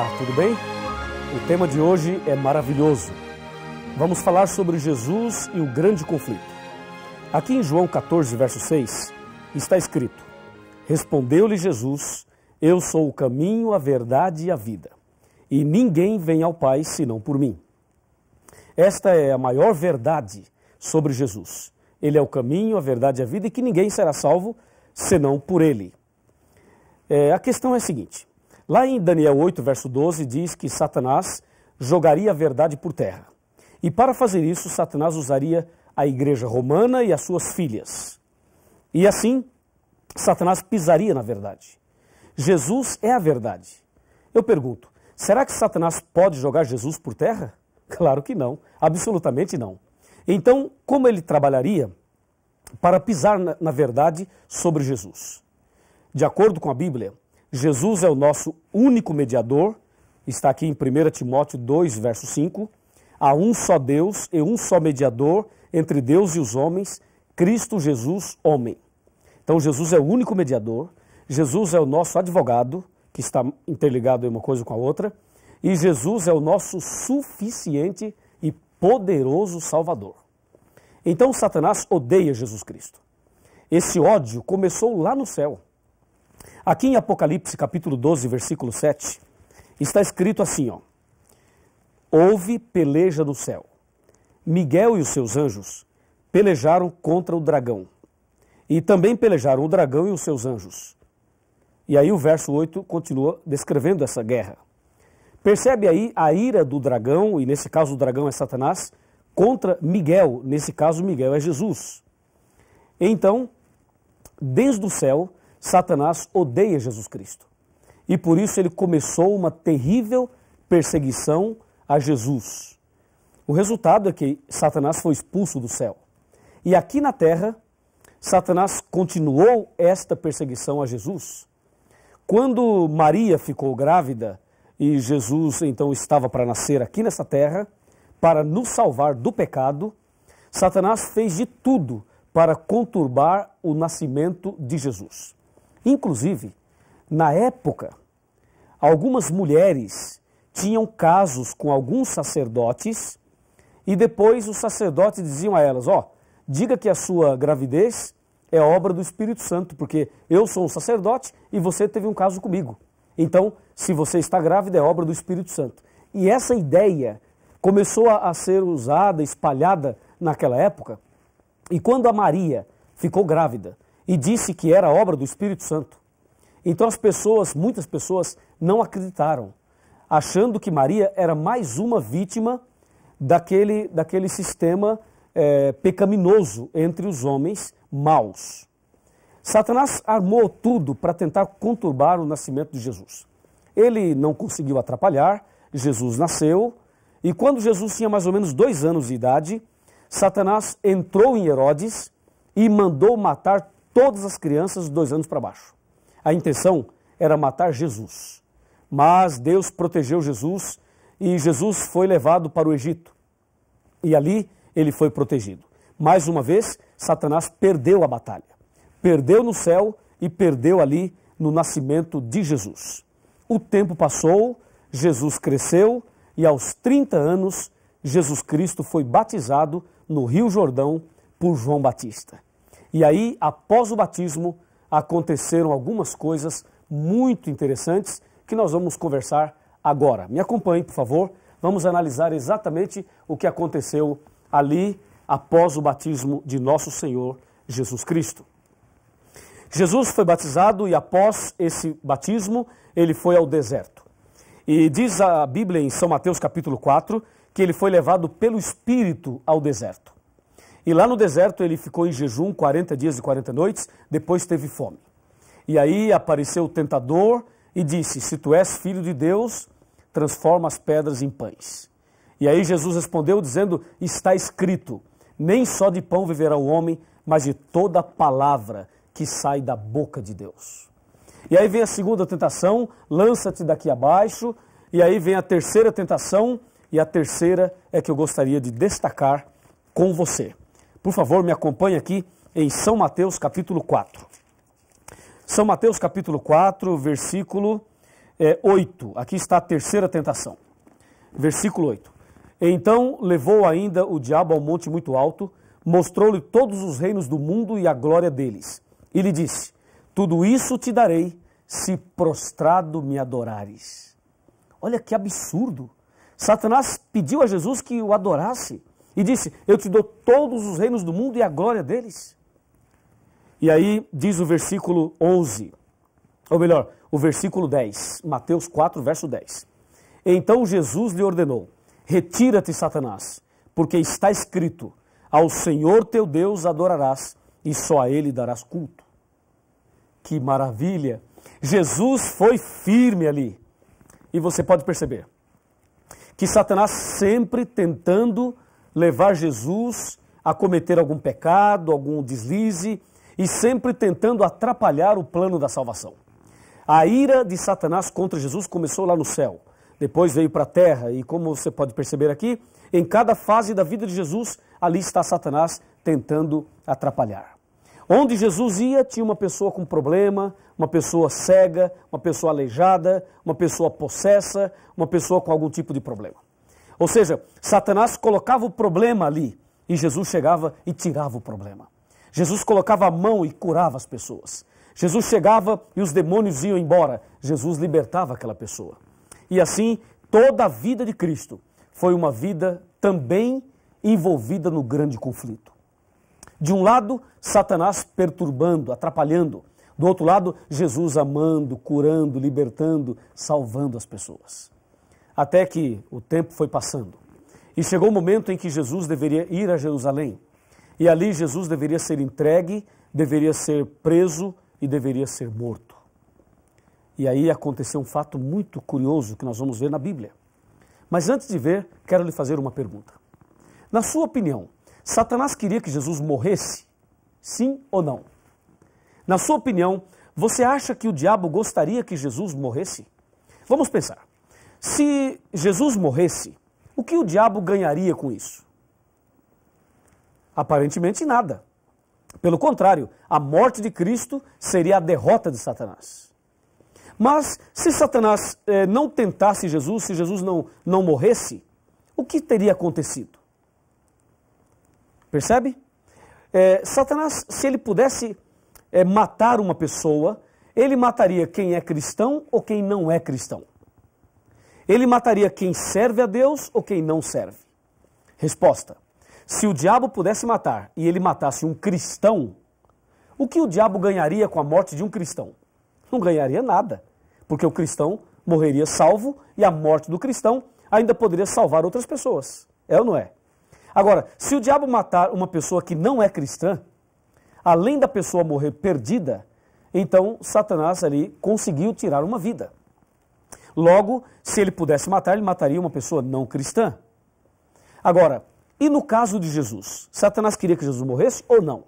Olá, tudo bem? O tema de hoje é maravilhoso. Vamos falar sobre Jesus e o grande conflito. Aqui em João 14, verso 6, está escrito: Respondeu-lhe Jesus: Eu sou o caminho, a verdade e a vida, e ninguém vem ao Pai senão por mim. Esta é a maior verdade sobre Jesus. Ele é o caminho, a verdade e a vida, e que ninguém será salvo senão por ele. A questão é a seguinte: lá em Daniel 8, verso 12, diz que Satanás jogaria a verdade por terra. E para fazer isso, Satanás usaria a igreja romana e as suas filhas. E assim, Satanás pisaria na verdade. Jesus é a verdade. Eu pergunto, será que Satanás pode jogar Jesus por terra? Claro que não, absolutamente não. Então, como ele trabalharia para pisar na verdade sobre Jesus? De acordo com a Bíblia, Jesus é o nosso único mediador, está aqui em 1 Timóteo 2, verso 5, há um só Deus e um só mediador entre Deus e os homens, Cristo Jesus, homem. Então Jesus é o único mediador, Jesus é o nosso advogado, que está interligado uma coisa com a outra, e Jesus é o nosso suficiente e poderoso Salvador. Então Satanás odeia Jesus Cristo. Esse ódio começou lá no céu. Aqui em Apocalipse, capítulo 12, versículo 7, está escrito assim, Houve peleja no céu. Miguel e os seus anjos pelejaram contra o dragão. E também pelejaram o dragão e os seus anjos. E aí o verso 8 continua descrevendo essa guerra. Percebe aí a ira do dragão, e nesse caso o dragão é Satanás, contra Miguel, nesse caso Miguel é Jesus. Então, desde o céu, Satanás odeia Jesus Cristo. E por isso ele começou uma terrível perseguição a Jesus. O resultado é que Satanás foi expulso do céu. E aqui na terra, Satanás continuou esta perseguição a Jesus. Quando Maria ficou grávida e Jesus então estava para nascer aqui nessa terra, para nos salvar do pecado, Satanás fez de tudo para conturbar o nascimento de Jesus. Inclusive, na época, algumas mulheres tinham casos com alguns sacerdotes e depois os sacerdotes diziam a elas, diga que a sua gravidez é obra do Espírito Santo, porque eu sou um sacerdote e você teve um caso comigo. Então, se você está grávida, é obra do Espírito Santo. E essa ideia começou a ser usada, espalhada naquela época, e quando a Maria ficou grávida e disse que era obra do Espírito Santo, então muitas pessoas não acreditaram, achando que Maria era mais uma vítima daquele sistema pecaminoso entre os homens maus. Satanás armou tudo para tentar conturbar o nascimento de Jesus. Ele não conseguiu atrapalhar, Jesus nasceu, e quando Jesus tinha mais ou menos 2 anos de idade, Satanás entrou em Herodes e mandou matar todas as crianças de 2 anos para baixo. A intenção era matar Jesus. Mas Deus protegeu Jesus e Jesus foi levado para o Egito. E ali ele foi protegido. Mais uma vez, Satanás perdeu a batalha. Perdeu no céu e perdeu ali no nascimento de Jesus. O tempo passou, Jesus cresceu e aos 30 anos, Jesus Cristo foi batizado no Rio Jordão por João Batista. E aí, após o batismo, aconteceram algumas coisas muito interessantes que nós vamos conversar agora. Me acompanhe, por favor. Vamos analisar exatamente o que aconteceu ali após o batismo de nosso Senhor Jesus Cristo. Jesus foi batizado e após esse batismo, ele foi ao deserto. E diz a Bíblia em São Mateus capítulo 4 que ele foi levado pelo Espírito ao deserto. E lá no deserto ele ficou em jejum 40 dias e 40 noites, depois teve fome. E aí apareceu o tentador e disse, se tu és filho de Deus, transforma as pedras em pães. E aí Jesus respondeu dizendo, está escrito, nem só de pão viverá o homem, mas de toda palavra que sai da boca de Deus. E aí vem a segunda tentação, lança-te daqui abaixo, e aí vem a terceira tentação, e a terceira é que eu gostaria de destacar com você. Por favor, me acompanhe aqui em São Mateus capítulo 4. São Mateus capítulo 4, versículo 8, aqui está a terceira tentação. Versículo 8. Então levou ainda o diabo ao monte muito alto, mostrou-lhe todos os reinos do mundo e a glória deles. E lhe disse, tudo isso te darei, se prostrado me adorares. Olha que absurdo. Satanás pediu a Jesus que o adorasse e disse, eu te dou todos os reinos do mundo e a glória deles. E aí diz o versículo 11, ou melhor, o versículo 10, Mateus 4, verso 10. Então Jesus lhe ordenou, retira-te, Satanás, porque está escrito, ao Senhor teu Deus adorarás e só a Ele darás culto. Que maravilha! Jesus foi firme ali. E você pode perceber que Satanás sempre tentando levar Jesus a cometer algum pecado, algum deslize, e sempre tentando atrapalhar o plano da salvação. A ira de Satanás contra Jesus começou lá no céu, depois veio para a terra, e como você pode perceber aqui, em cada fase da vida de Jesus, ali está Satanás tentando atrapalhar. Onde Jesus ia, tinha uma pessoa com problema, uma pessoa cega, uma pessoa aleijada, uma pessoa possessa, uma pessoa com algum tipo de problema. Ou seja, Satanás colocava o problema ali, e Jesus chegava e tirava o problema. Jesus colocava a mão e curava as pessoas. Jesus chegava e os demônios iam embora. Jesus libertava aquela pessoa. E assim, toda a vida de Cristo foi uma vida também envolvida no grande conflito. De um lado, Satanás perturbando, atrapalhando. Do outro lado, Jesus amando, curando, libertando, salvando as pessoas. Até que o tempo foi passando. E chegou o momento em que Jesus deveria ir a Jerusalém. E ali Jesus deveria ser entregue, deveria ser preso e deveria ser morto. E aí aconteceu um fato muito curioso que nós vamos ver na Bíblia. Mas antes de ver, quero lhe fazer uma pergunta. Na sua opinião, Satanás queria que Jesus morresse? Sim ou não? Na sua opinião, você acha que o diabo gostaria que Jesus morresse? Vamos pensar. Se Jesus morresse, o que o diabo ganharia com isso? Aparentemente nada. Pelo contrário, a morte de Cristo seria a derrota de Satanás. Mas se Satanás não tentasse Jesus, se Jesus não morresse, o que teria acontecido? Percebe? Satanás, se ele pudesse matar uma pessoa, ele mataria quem é cristão ou quem não é cristão. Ele mataria quem serve a Deus ou quem não serve. Resposta. Se o diabo pudesse matar e ele matasse um cristão, o que o diabo ganharia com a morte de um cristão? Não ganharia nada, porque o cristão morreria salvo e a morte do cristão ainda poderia salvar outras pessoas. É ou não é? Agora, se o diabo matar uma pessoa que não é cristã, além da pessoa morrer perdida, então Satanás ali conseguiu tirar uma vida. Logo, se ele pudesse matar, ele mataria uma pessoa não cristã. Agora, e no caso de Jesus? Satanás queria que Jesus morresse ou não?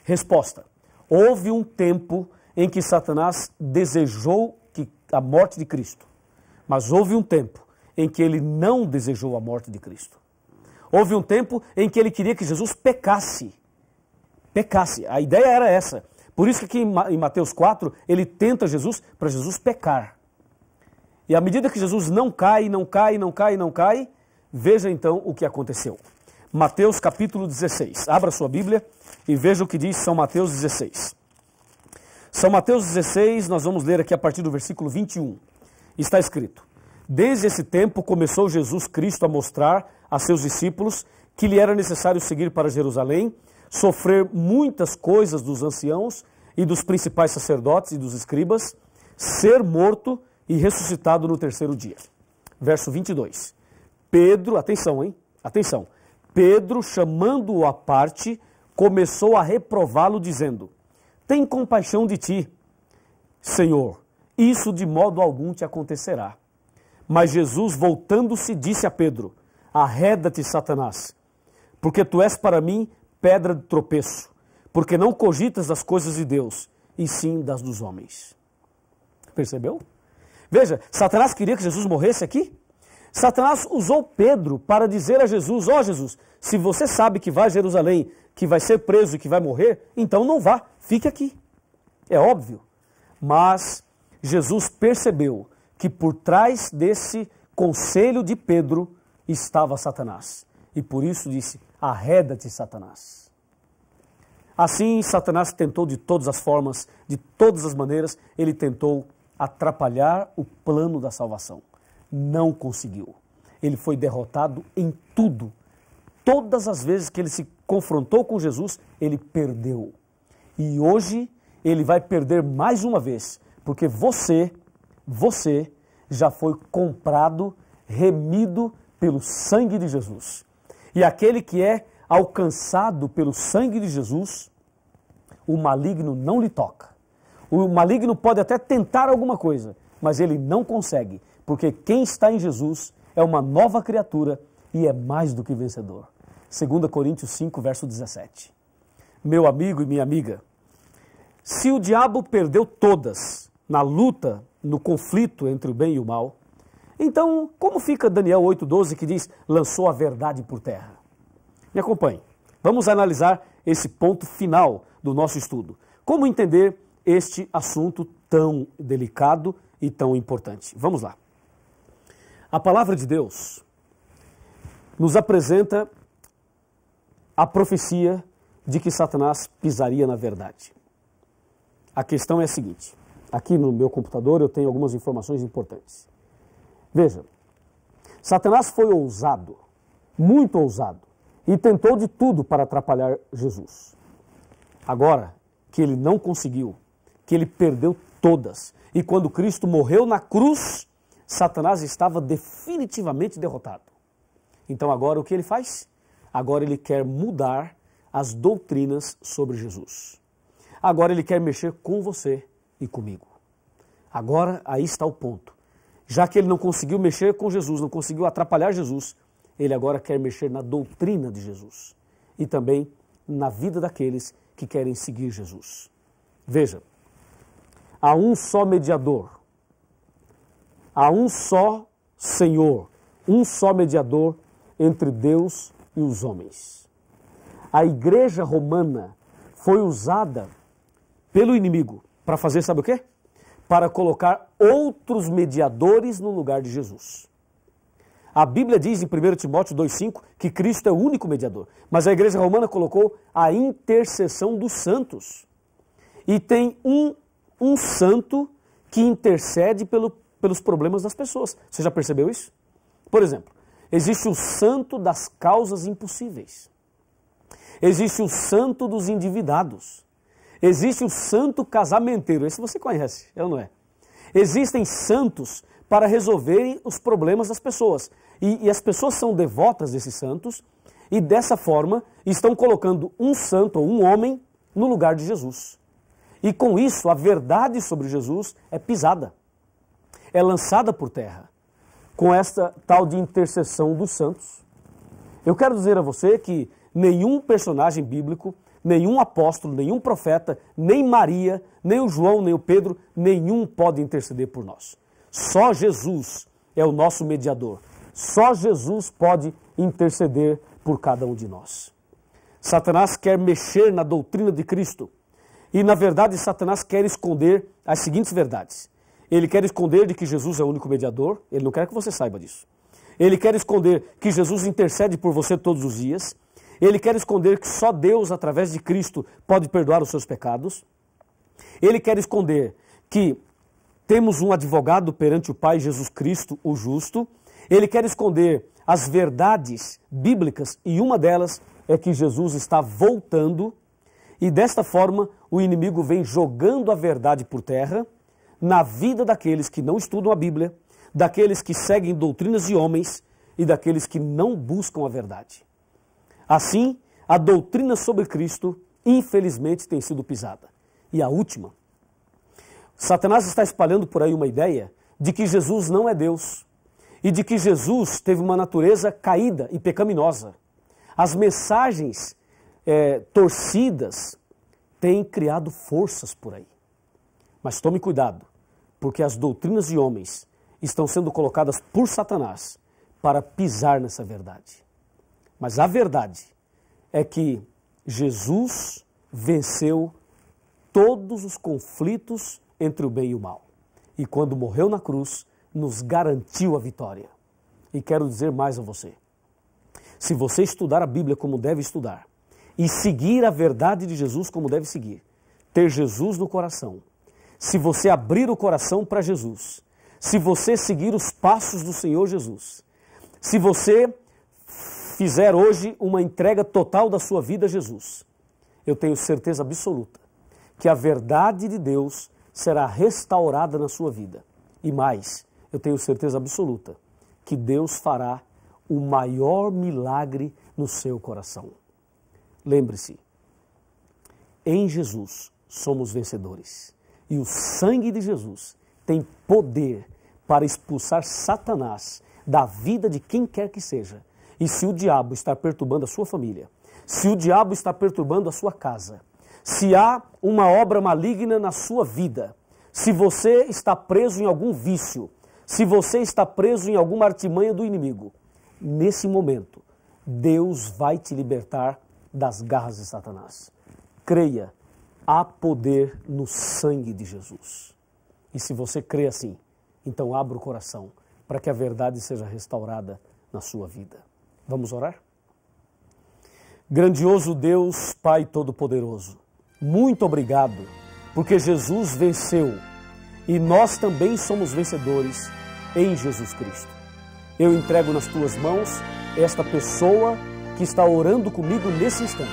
Resposta. Houve um tempo em que Satanás desejou a morte de Cristo. Mas houve um tempo em que ele não desejou a morte de Cristo. Houve um tempo em que ele queria que Jesus pecasse. Pecasse. A ideia era essa. Por isso que em Mateus 4, ele tenta Jesus para Jesus pecar. E à medida que Jesus não cai, veja então o que aconteceu. Mateus capítulo 16. Abra sua Bíblia e veja o que diz São Mateus 16. São Mateus 16, nós vamos ler aqui a partir do versículo 21. Está escrito: Desde esse tempo começou Jesus Cristo a mostrar a seus discípulos que lhe era necessário seguir para Jerusalém, sofrer muitas coisas dos anciãos e dos principais sacerdotes e dos escribas, ser morto e ressuscitado no terceiro dia. Verso 22. Pedro, atenção, hein? Atenção. Pedro, chamando-o à parte, começou a reprová-lo, dizendo: Tem compaixão de ti, Senhor, isso de modo algum te acontecerá. Mas Jesus, voltando-se, disse a Pedro: Arreda-te, Satanás, porque tu és para mim pedra de tropeço, porque não cogitas das coisas de Deus, e sim das dos homens. Percebeu? Veja, Satanás queria que Jesus morresse aqui. Satanás usou Pedro para dizer a Jesus: ó Jesus, se você sabe que vai a Jerusalém, que vai ser preso e que vai morrer, então não vá, fique aqui. É óbvio. Mas Jesus percebeu que por trás desse conselho de Pedro estava Satanás. E por isso disse: arreda-te, Satanás. Assim, Satanás tentou de todas as formas, de todas as maneiras, ele tentou atrapalhar o plano da salvação. Não conseguiu. Ele foi derrotado em tudo. Todas as vezes que ele se confrontou com Jesus, ele perdeu. E hoje ele vai perder mais uma vez, porque você já foi comprado, remido pelo sangue de Jesus. E aquele que é alcançado pelo sangue de Jesus, o maligno não lhe toca. O maligno pode até tentar alguma coisa, mas ele não consegue, porque quem está em Jesus é uma nova criatura e é mais do que vencedor. 2 Coríntios 5, verso 17. Meu amigo e minha amiga, se o diabo perdeu todas na luta, no conflito entre o bem e o mal, então como fica Daniel 8,12 que diz: lançou a verdade por terra? Me acompanhe. Vamos analisar esse ponto final do nosso estudo. Como entender este assunto tão delicado e tão importante? Vamos lá. A palavra de Deus nos apresenta a profecia de que Satanás pisaria na verdade. A questão é a seguinte: aqui no meu computador eu tenho algumas informações importantes. Veja, Satanás foi ousado, muito ousado, e tentou de tudo para atrapalhar Jesus. Agora que ele não conseguiu, que ele perdeu todas, e quando Cristo morreu na cruz, Satanás estava definitivamente derrotado. Então agora o que ele faz? Agora ele quer mudar as doutrinas sobre Jesus. Agora ele quer mexer com você e comigo. Agora aí está o ponto. Já que ele não conseguiu mexer com Jesus, não conseguiu atrapalhar Jesus, ele agora quer mexer na doutrina de Jesus e também na vida daqueles que querem seguir Jesus. Veja, há um só mediador, há um só Senhor, um só mediador entre Deus e os homens. A igreja romana foi usada pelo inimigo para fazer, sabe o quê? Para colocar outros mediadores no lugar de Jesus. A Bíblia diz em 1 Timóteo 2,5 que Cristo é o único mediador, mas a igreja romana colocou a intercessão dos santos. E tem um santo que intercede pelos problemas das pessoas. Você já percebeu isso? Por exemplo, existe o santo das causas impossíveis. Existe o santo dos endividados. Existe o santo casamenteiro. Esse você conhece, é ou não é? Existem santos para resolverem os problemas das pessoas. E as pessoas são devotas desses santos e dessa forma estão colocando um santo ou um homem no lugar de Jesus. E com isso a verdade sobre Jesus é pisada, é lançada por terra, com esta tal de intercessão dos santos. Eu quero dizer a você que nenhum personagem bíblico, nenhum apóstolo, nenhum profeta, nem Maria, nem o João, nem o Pedro, nenhum pode interceder por nós. Só Jesus é o nosso mediador. Só Jesus pode interceder por cada um de nós. Satanás quer mexer na doutrina de Cristo. E, na verdade, Satanás quer esconder as seguintes verdades. Ele quer esconder de que Jesus é o único mediador. Ele não quer que você saiba disso. Ele quer esconder que Jesus intercede por você todos os dias. Ele quer esconder que só Deus, através de Cristo, pode perdoar os seus pecados. Ele quer esconder que temos um advogado perante o Pai, Jesus Cristo, o justo. Ele quer esconder as verdades bíblicas e uma delas é que Jesus está voltando e desta forma o inimigo vem jogando a verdade por terra na vida daqueles que não estudam a Bíblia, daqueles que seguem doutrinas de homens e daqueles que não buscam a verdade. Assim, a doutrina sobre Cristo, infelizmente, tem sido pisada. E a última, Satanás está espalhando por aí uma ideia de que Jesus não é Deus e de que Jesus teve uma natureza caída e pecaminosa. As mensagens torcidas têm criado forças por aí. Mas tome cuidado, porque as doutrinas de homens estão sendo colocadas por Satanás para pisar nessa verdade. Mas a verdade é que Jesus venceu todos os conflitos entre o bem e o mal. E quando morreu na cruz, nos garantiu a vitória. E quero dizer mais a você. Se você estudar a Bíblia como deve estudar, e seguir a verdade de Jesus como deve seguir, ter Jesus no coração, se você abrir o coração para Jesus, se você seguir os passos do Senhor Jesus, se você fizer hoje uma entrega total da sua vida a Jesus, eu tenho certeza absoluta que a verdade de Deus será restaurada na sua vida. E mais, eu tenho certeza absoluta que Deus fará o maior milagre no seu coração. Lembre-se, em Jesus somos vencedores. E o sangue de Jesus tem poder para expulsar Satanás da vida de quem quer que seja. E se o diabo está perturbando a sua família, se o diabo está perturbando a sua casa, se há uma obra maligna na sua vida, se você está preso em algum vício, se você está preso em alguma artimanha do inimigo, nesse momento, Deus vai te libertar das garras de Satanás. Creia, há poder no sangue de Jesus. E se você crê assim, então abra o coração para que a verdade seja restaurada na sua vida. Vamos orar? Grandioso Deus, Pai Todo-Poderoso, muito obrigado, porque Jesus venceu e nós também somos vencedores em Jesus Cristo. Eu entrego nas tuas mãos esta pessoa que está orando comigo nesse instante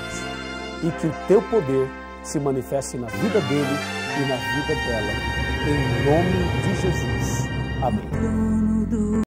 e que o teu poder se manifeste na vida dele e na vida dela. Em nome de Jesus. Amém.